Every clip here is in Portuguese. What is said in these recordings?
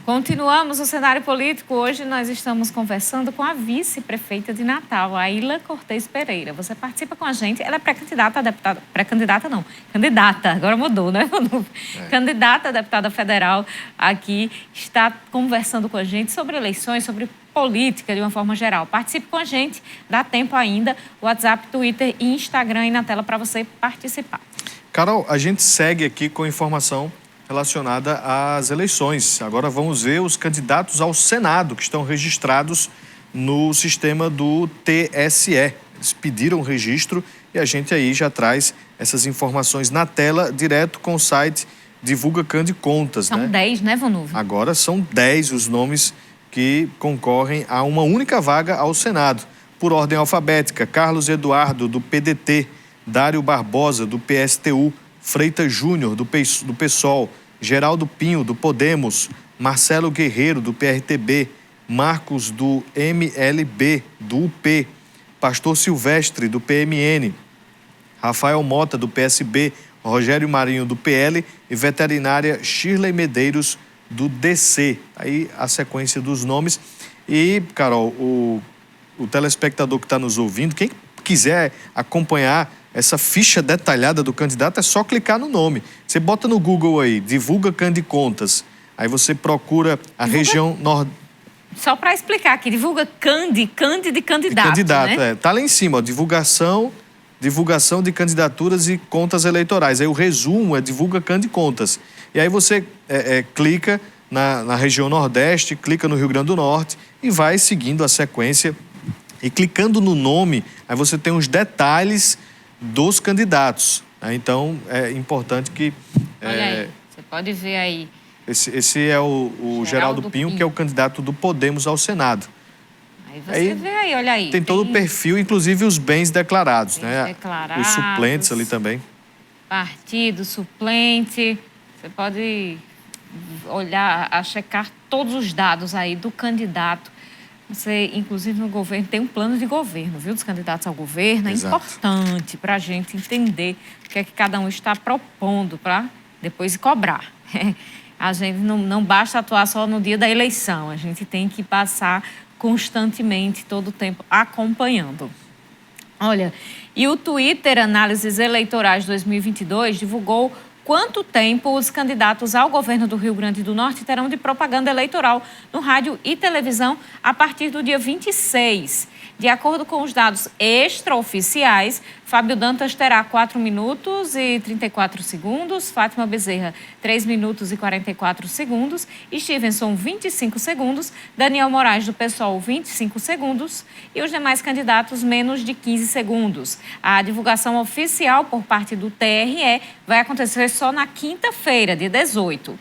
Continuamos o cenário político. Hoje nós estamos conversando com a vice-prefeita de Natal, Aila Cortez Pereira. Você participa com a gente, ela é pré-candidata a deputada... Pré-candidata não, candidata, agora mudou, né? Candidata a deputada federal aqui, está conversando com a gente sobre eleições, sobre política de uma forma geral. Participe com a gente, dá tempo ainda. WhatsApp, Twitter e Instagram aí na tela para você participar. Carol, a gente segue aqui com informação relacionada às eleições. Agora vamos ver os candidatos ao Senado que estão registrados no sistema do TSE. Eles pediram registro e a gente aí já traz essas informações na tela, direto com o site Divulga Cande Contas. São 10, né, Vanuve? Agora são 10 os nomes que concorrem a uma única vaga ao Senado. Por ordem alfabética: Carlos Eduardo, do PDT, Dário Barbosa, do PSTU, Freitas Júnior, do PSOL, Geraldo Pinho, do Podemos, Marcelo Guerreiro, do PRTB, Marcos, do MLB, do UP, Pastor Silvestre, do PMN, Rafael Mota, do PSB, Rogério Marinho, do PL e veterinária Shirley Medeiros, do DC. Aí a sequência dos nomes. E, Carol, o telespectador que está nos ouvindo, quem quiser acompanhar essa ficha detalhada do candidato, é só clicar no nome. Você bota no Google aí, Divulga Cande Contas. Aí você procura a região norte. Só para explicar aqui, divulga Cande de candidato, candidato, né? Tá lá em cima, ó, divulgação de candidaturas e contas eleitorais. Aí o resumo é Divulga Cande Contas. E aí você clica na região Nordeste, clica no Rio Grande do Norte e vai seguindo a sequência. E clicando no nome, aí você tem os detalhes dos candidatos. Então, é importante que... Olha aí, você pode ver aí. Esse é o Geraldo Pinho, que é o candidato do Podemos ao Senado. Aí você vê aí, olha aí. Tem todo o perfil, inclusive os bens declarados, né? Declarados, os suplentes ali também. Partido, suplente. Você pode olhar, checar todos os dados aí do candidato. Você, inclusive, no governo, tem um plano de governo, viu? Dos candidatos ao governo. É importante para a gente entender o que é que cada um está propondo para depois cobrar. A gente não basta atuar só no dia da eleição. A gente tem que passar constantemente, todo o tempo, acompanhando. Olha, e o Twitter Análises Eleitorais 2022 divulgou quanto tempo os candidatos ao governo do Rio Grande do Norte terão de propaganda eleitoral no rádio e televisão a partir do dia 26. De acordo com os dados extraoficiais, Fábio Dantas terá 4 minutos e 34 segundos, Fátima Bezerra 3 minutos e 44 segundos, Stevenson 25 segundos, Daniel Moraes do PSOL 25 segundos e os demais candidatos menos de 15 segundos. A divulgação oficial por parte do TRE vai acontecer só na quinta-feira, dia 18.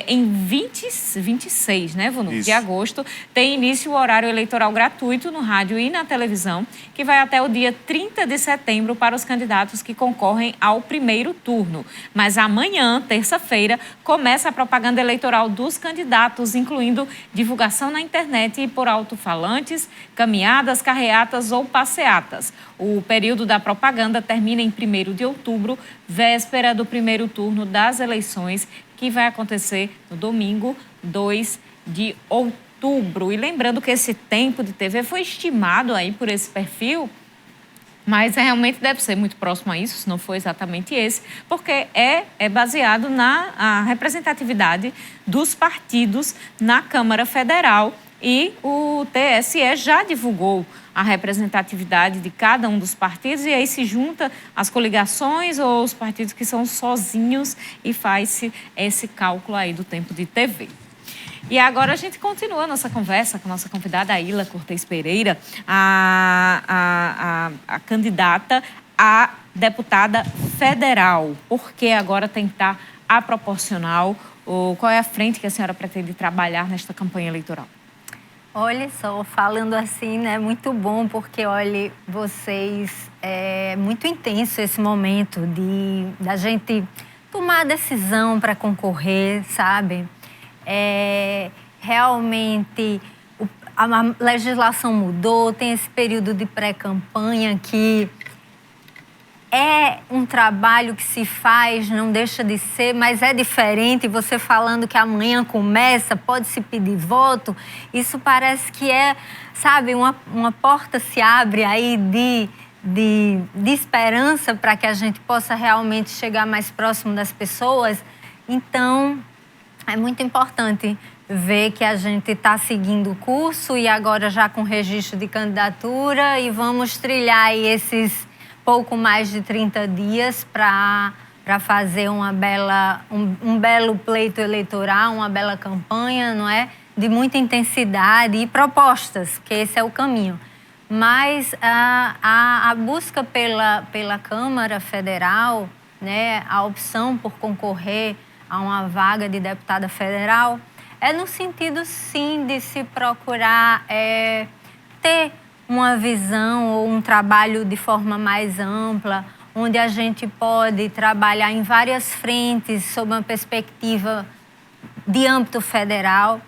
Em 26, né, Vanu? De agosto, tem início o horário eleitoral gratuito no rádio e na televisão, que vai até o dia 30 de setembro para os candidatos que concorrem ao primeiro turno. Mas amanhã, terça-feira, começa a propaganda eleitoral dos candidatos, incluindo divulgação na internet e por alto-falantes, caminhadas, carreatas ou passeatas. O período da propaganda termina em 1º de outubro, véspera do primeiro turno das eleições, que vai acontecer no domingo, 2 de outubro. E lembrando que esse tempo de TV foi estimado aí por esse perfil, mas realmente deve ser muito próximo a isso, se não for exatamente esse, porque é baseado na representatividade dos partidos na Câmara Federal e o TSE já divulgou a representatividade de cada um dos partidos e aí se junta as coligações ou os partidos que são sozinhos e faz-se esse cálculo aí do tempo de TV. E agora a gente continua a nossa conversa com a nossa convidada Aila Cortez Pereira, a candidata a deputada federal. Por que agora tentar a proporcional? Qual é a frente que a senhora pretende trabalhar nesta campanha eleitoral? Olha só, falando assim, né, muito bom, porque, olha, vocês, é muito intenso esse momento da gente tomar a decisão para concorrer, sabe? Realmente, a legislação mudou, tem esse período de pré-campanha que é um trabalho que se faz, não deixa de ser, mas é diferente. Você falando que amanhã começa, pode se pedir voto, isso parece que é, sabe, uma porta se abre aí de esperança para que a gente possa realmente chegar mais próximo das pessoas. Então, é muito importante ver que a gente está seguindo o curso e agora já com registro de candidatura e vamos trilhar aí esses pouco mais de 30 dias para fazer um belo pleito eleitoral, uma bela campanha, não é? De muita intensidade e propostas, que esse é o caminho. Mas a busca pela Câmara Federal, né, a opção por concorrer a uma vaga de deputada federal, é no sentido, sim, de se procurar ter uma visão ou um trabalho de forma mais ampla, onde a gente pode trabalhar em várias frentes sob uma perspectiva de âmbito federal,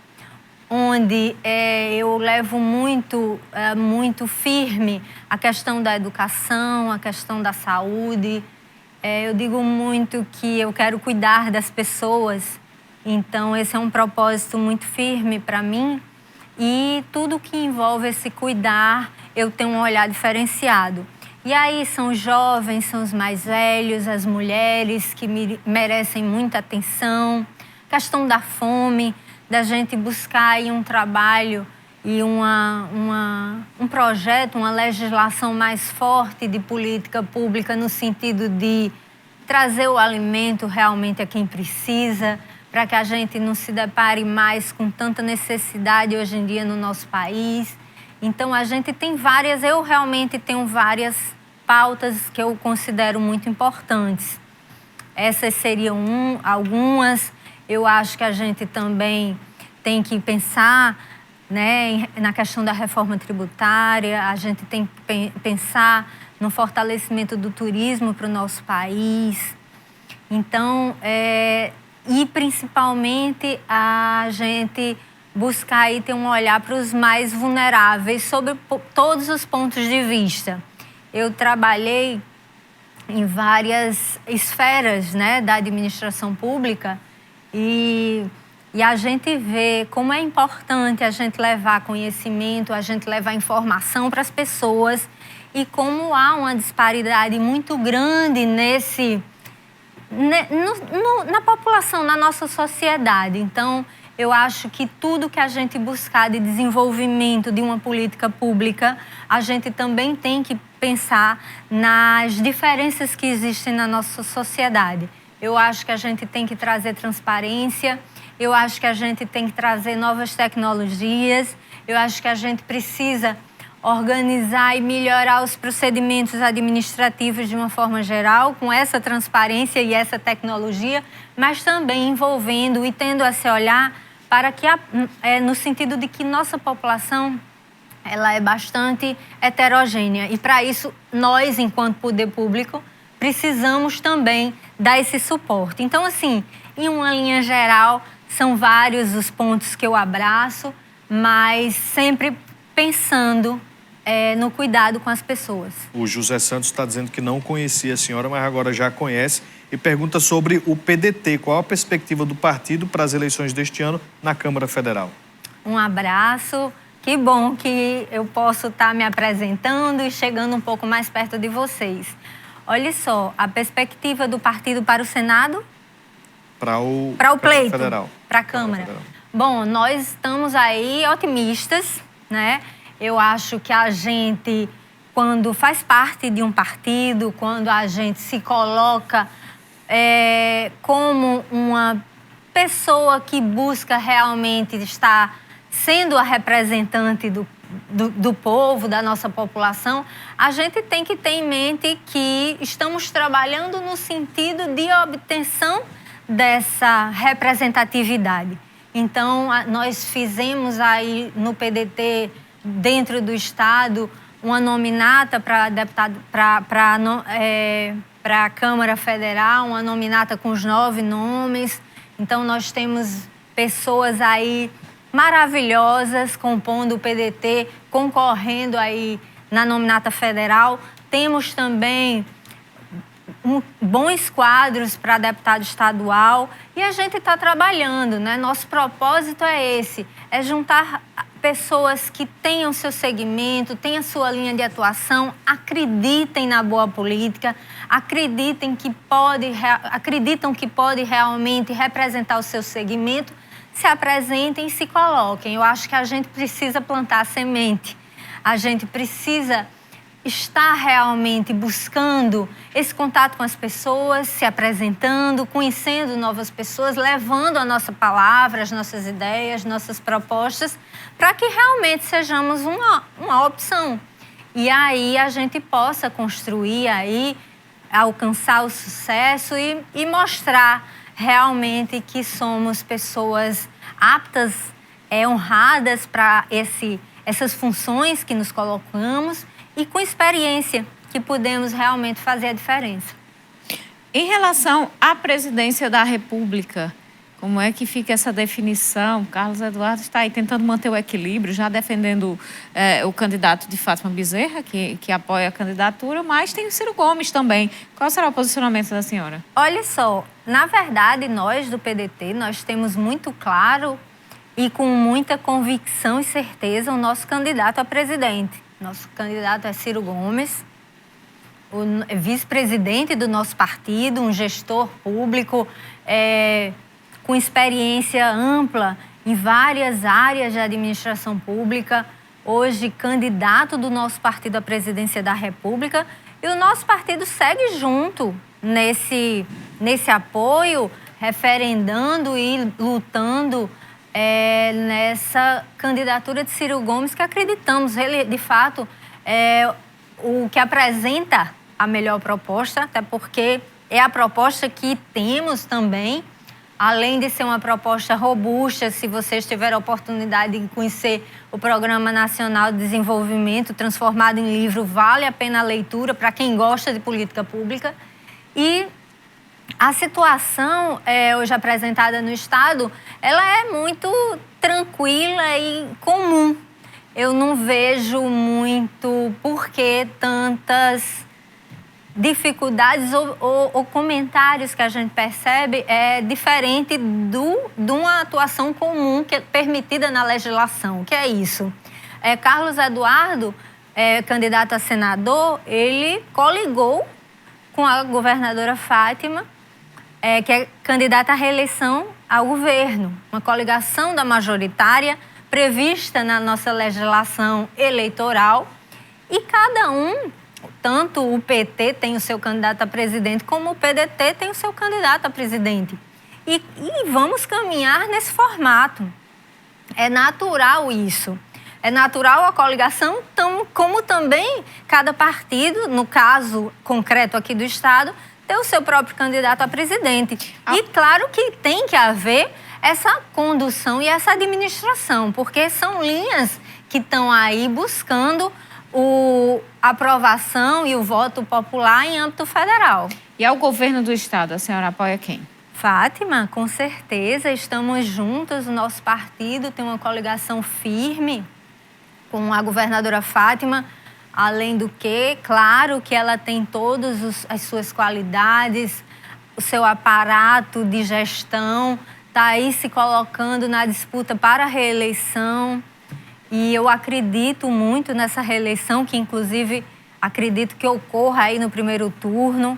onde eu levo muito firme a questão da educação, a questão da saúde. Eu digo muito que eu quero cuidar das pessoas, então esse é um propósito muito firme para mim. E tudo que envolve esse cuidar, eu tenho um olhar diferenciado. E aí são os jovens, são os mais velhos, as mulheres que merecem muita atenção. Questão da fome, da gente buscar aí um trabalho e um projeto, uma legislação mais forte de política pública no sentido de trazer o alimento realmente a quem precisa, para que a gente não se depare mais com tanta necessidade hoje em dia no nosso país. Então, a gente tem eu realmente tenho várias pautas que eu considero muito importantes. Essas seriam algumas. Eu acho que a gente também tem que pensar, né, na questão da reforma tributária, a gente tem que pensar no fortalecimento do turismo para o nosso país. Então, e principalmente a gente buscar aí ter um olhar para os mais vulneráveis sobre todos os pontos de vista. Eu trabalhei em várias esferas, né, da administração pública e a gente vê como é importante a gente levar conhecimento, a gente levar informação para as pessoas e como há uma disparidade muito grande na população, na nossa sociedade. Então, eu acho que tudo que a gente buscar de desenvolvimento de uma política pública, a gente também tem que pensar nas diferenças que existem na nossa sociedade. Eu acho que a gente tem que trazer transparência, eu acho que a gente tem que trazer novas tecnologias, eu acho que a gente precisa organizar e melhorar os procedimentos administrativos de uma forma geral, com essa transparência e essa tecnologia, mas também envolvendo e tendo esse olhar para que, no sentido de que nossa população ela é bastante heterogênea. E para isso, nós, enquanto poder público, precisamos também dar esse suporte. Então, assim, em uma linha geral, são vários os pontos que eu abraço, mas sempre pensando no cuidado com as pessoas. O José Santos está dizendo que não conhecia a senhora, mas agora já conhece e pergunta sobre o PDT. Qual a perspectiva do partido para as eleições deste ano na Câmara Federal? Um abraço. Que bom que eu posso estar me apresentando e chegando um pouco mais perto de vocês. Olha só, a perspectiva do partido para o Senado? Para o pleito, Federal. para a Câmara. Bom, nós estamos aí otimistas, né? Eu acho que a gente, quando faz parte de um partido, quando a gente se coloca como uma pessoa que busca realmente estar sendo a representante do povo, da nossa população, a gente tem que ter em mente que estamos trabalhando no sentido de obtenção dessa representatividade. Então, nós fizemos aí no PDT, dentro do Estado, uma nominata para deputado para a Câmara Federal, uma nominata com os 9 nomes. Então, nós temos pessoas aí maravilhosas compondo o PDT, concorrendo aí na nominata federal. Temos também bons quadros para deputado estadual e a gente está trabalhando, né? Nosso propósito é esse, é juntar pessoas que tenham seu segmento, tenham sua linha de atuação, acreditem na boa política, acreditam que pode realmente representar o seu segmento, se apresentem e se coloquem. Eu acho que a gente precisa plantar a semente, a gente precisa estar realmente buscando esse contato com as pessoas, se apresentando, conhecendo novas pessoas, levando a nossa palavra, as nossas ideias, nossas propostas, para que realmente sejamos uma opção. E aí a gente possa construir aí, alcançar o sucesso e mostrar realmente que somos pessoas aptas, honradas para essas funções que nos colocamos e com experiência que podemos realmente fazer a diferença. Em relação à presidência da República, como é que fica essa definição? Carlos Eduardo está aí tentando manter o equilíbrio, já defendendo o candidato de Fátima Bezerra, que apoia a candidatura, mas tem o Ciro Gomes também. Qual será o posicionamento da senhora? Olha só, na verdade, nós do PDT, nós temos muito claro e com muita convicção e certeza o nosso candidato a presidente. Nosso candidato é Ciro Gomes, o vice-presidente do nosso partido, um gestor público com experiência ampla em várias áreas de administração pública, hoje candidato do nosso partido à presidência da República, e o nosso partido segue junto nesse apoio, referendando e lutando nessa candidatura de Ciro Gomes, que acreditamos, ele de fato é o que apresenta a melhor proposta, até porque é a proposta que temos também, além de ser uma proposta robusta. Se vocês tiverem a oportunidade de conhecer o Programa Nacional de Desenvolvimento, transformado em livro, vale a pena a leitura para quem gosta de política pública. E a situação hoje apresentada no Estado, ela é muito tranquila e comum. Eu não vejo muito por que tantas dificuldades ou comentários que a gente percebe diferente de uma atuação comum que é permitida na legislação. O que é isso? Carlos Eduardo, candidato a senador, ele coligou com a governadora Fátima, que é candidata à reeleição ao governo, uma coligação da majoritária prevista na nossa legislação eleitoral, e cada um, tanto o PT tem o seu candidato a presidente, como o PDT tem o seu candidato a presidente. E vamos caminhar nesse formato. É natural isso. É natural a coligação, como também cada partido, no caso concreto aqui do Estado, ter o seu próprio candidato a presidente. E claro que tem que haver essa condução e essa administração, porque são linhas que estão aí buscando a aprovação e o voto popular em âmbito federal. E ao governo do Estado, a senhora apoia quem? Fátima, com certeza, estamos juntos, o nosso partido tem uma coligação firme com a governadora Fátima, além do que, claro que ela tem todas as suas qualidades, o seu aparato de gestão, está aí se colocando na disputa para a reeleição. E eu acredito muito nessa reeleição, que inclusive acredito que ocorra aí no primeiro turno,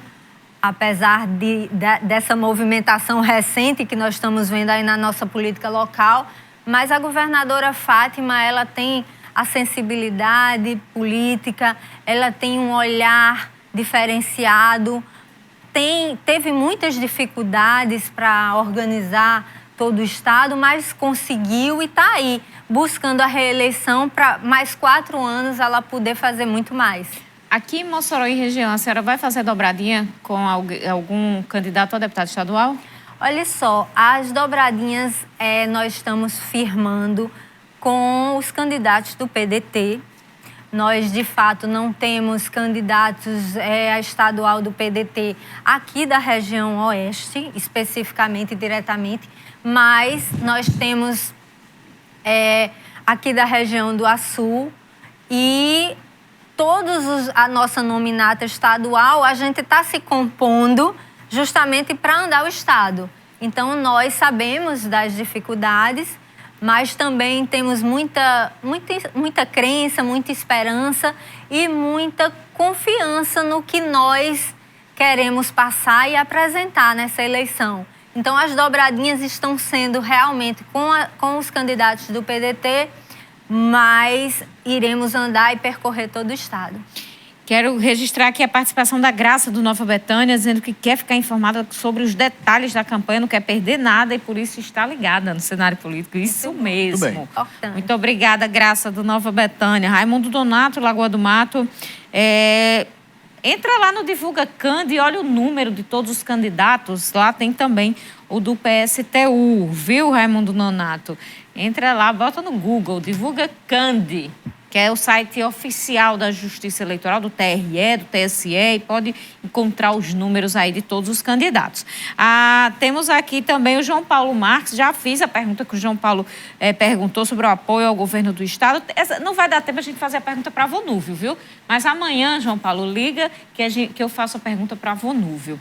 apesar dessa movimentação recente que nós estamos vendo aí na nossa política local. Mas a governadora Fátima, ela tem a sensibilidade política, ela tem um olhar diferenciado, teve muitas dificuldades para organizar todo o Estado, mas conseguiu e está aí, buscando a reeleição para mais 4 anos ela poder fazer muito mais. Aqui em Mossoró e região, a senhora vai fazer dobradinha com algum candidato a deputado estadual? Olha só, as dobradinhas nós estamos firmando com os candidatos do PDT. Nós, de fato, não temos candidatos a estadual do PDT aqui da região oeste, especificamente, diretamente, mas nós temos aqui da região do Açu, e a nossa nominata estadual, a gente está se compondo justamente para andar o Estado. Então, nós sabemos das dificuldades, mas também temos muita crença, muita esperança e muita confiança no que nós queremos passar e apresentar nessa eleição. Então, as dobradinhas estão sendo realmente com os candidatos do PDT, mas iremos andar e percorrer todo o Estado. Quero registrar aqui a participação da Graça do Nova Betânia, dizendo que quer ficar informada sobre os detalhes da campanha, não quer perder nada e por isso está ligada no cenário político. Isso mesmo. Muito obrigada, Graça do Nova Betânia. Raimundo Donato, Lagoa do Mato. Entra lá no Divulga Candi e olha o número de todos os candidatos. Lá tem também o do PSTU, viu, Raimundo Donato? Entra lá, bota no Google, Divulga Candi, que é o site oficial da Justiça Eleitoral, do TRE, do TSE, e pode encontrar os números aí de todos os candidatos. Temos aqui também o João Paulo Marques, já fiz a pergunta que o João Paulo perguntou sobre o apoio ao governo do Estado. Não vai dar tempo a gente fazer a pergunta para a Vonúvio, viu? Mas amanhã, João Paulo, liga que eu faço a pergunta para a Vonúvio.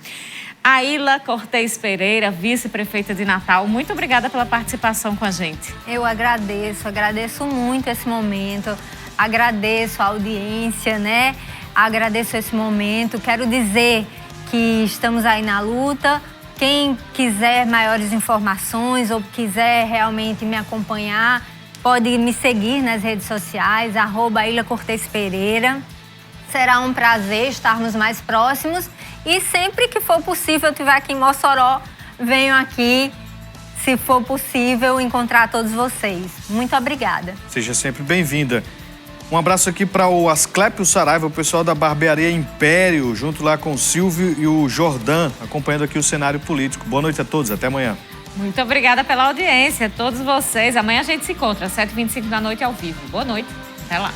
Aila Cortez Pereira, vice-prefeita de Natal, muito obrigada pela participação com a gente. Eu agradeço muito esse momento. Agradeço a audiência, né? Agradeço esse momento. Quero dizer que estamos aí na luta. Quem quiser maiores informações ou quiser realmente me acompanhar, pode me seguir nas redes sociais, @Aila Cortez Pereira. Será um prazer estarmos mais próximos e sempre que for possível, eu estiver aqui em Mossoró, venho aqui, se for possível, encontrar todos vocês. Muito obrigada. Seja sempre bem-vinda. Um abraço aqui para o Asclepio Saraiva, o pessoal da Barbearia Império, junto lá com o Silvio e o Jordan, acompanhando aqui o cenário político. Boa noite a todos, até amanhã. Muito obrigada pela audiência, todos vocês. Amanhã a gente se encontra, às 7h25 da noite ao vivo. Boa noite, até lá.